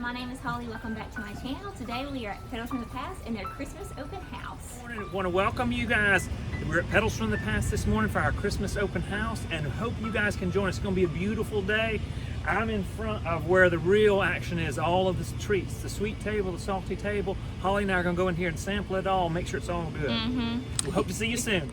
My name is Holly. Welcome back to my channel. Today we are at Petals from the Past in their Christmas open house. I want to welcome you guys. We're at Petals from the Past this morning for our Christmas open house and hope you guys can join us. It's going to be a beautiful day. I'm in front of where the real action is, all of the treats, the sweet table, the salty table. Holly and I are going to go in here and sample it all, make sure it's all good. We hope to see you soon.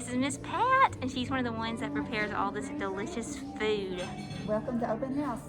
this is Miss Pat, and she's one of the ones that prepares all this delicious food. Welcome to Open House.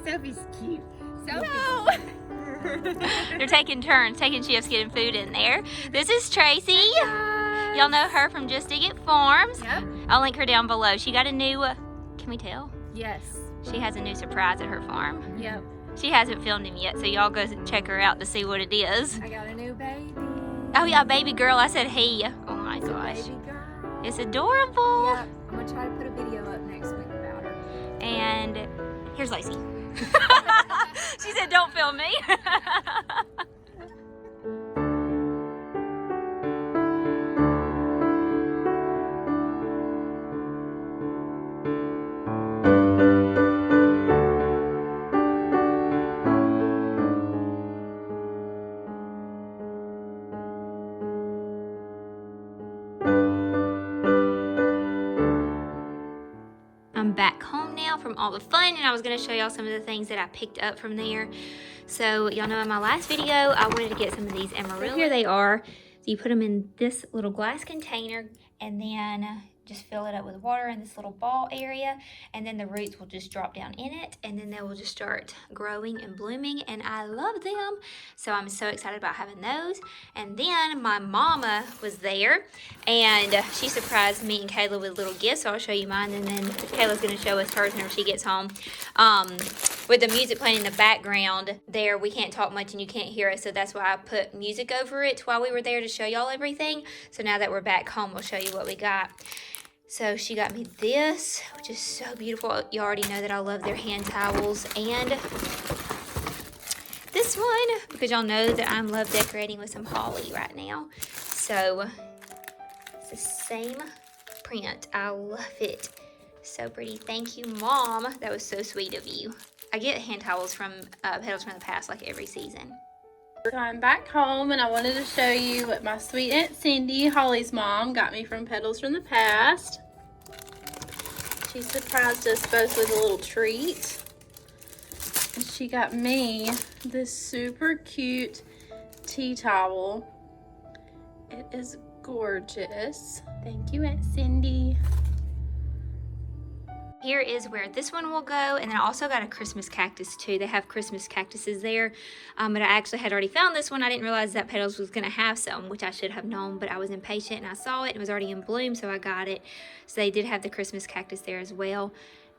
Sophie's cute. No. They're taking turns, taking shifts getting food in there. This is Tracy. Y'all know her from Just Dig It Farms. Yep. I'll link her down below. She got a new, can we tell? Yes. She has a new surprise at her farm. Yep. She hasn't filmed him yet, so y'all go check her out to see what it is. I got a new baby. Oh yeah, baby girl. I said he. Oh my It's a gosh. baby girl. It's adorable. Yep. I'm gonna try to put a video up next week about her. And here's Lacey. She said, don't film me. I'm back home now from all the fun, and I was going to show y'all some of the things that I picked up from there. So y'all know in my last video I wanted to get some of these amaryllis. So here they are. So you put them in this little glass container and then just fill it up with water in this little ball area, and then the roots will just drop down in it, and then they will just start growing and blooming, and I love them. So I'm so excited about having those. And then my mama was there, and she surprised me and Kayla with little gifts, so I'll show you mine, and then Kayla's gonna show us hers whenever she gets home. With the music playing in the background there, we can't talk much and you can't hear us, so that's why I put music over it while we were there to show y'all everything. So now that we're back home, we'll show you what we got. So she got me this, which is so beautiful. You already know that I love their hand towels, and this one, because y'all know that I love decorating with some holly right now. So it's the same print. I love it. So pretty. Thank you, Mom. That was so sweet of you. I get hand towels from Petals from the Past like every season. So I'm back home, and I wanted to show you what my sweet Aunt Cindy, Holly's mom, got me from Petals from the Past. She surprised us both with a little treat. And she got me this super cute tea towel. It is gorgeous. Thank you, Aunt Cindy. Here is where this one will go, and then I also got a Christmas cactus too. They have Christmas cactuses there, but I actually had already found this one. I didn't realize that Petals was gonna have some, which I should have known, but I was impatient and I saw it and it was already in bloom, so I got it. So they did have the Christmas cactus there as well.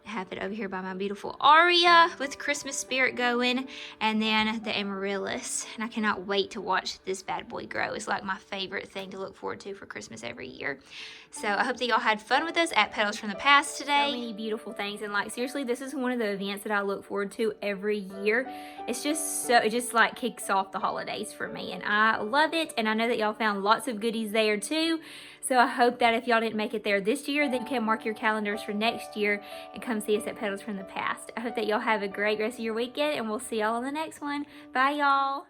I have it over here by my beautiful Aria with Christmas spirit going, and then the amaryllis, and I cannot wait to watch this bad boy grow. It's like my favorite thing to look forward to for Christmas every year. So I hope that y'all had fun with us at Petals from the Past today. So many beautiful things, and like seriously, this is one of the events that I look forward to every year. It's just so, it just like kicks off the holidays for me, and I love it. And I know that y'all found lots of goodies there too. So I hope that if y'all didn't make it there this year, then you can mark your calendars for next year and come see us at Petals from the Past. I hope that y'all have a great rest of your weekend, and we'll see y'all on the next one. Bye, y'all.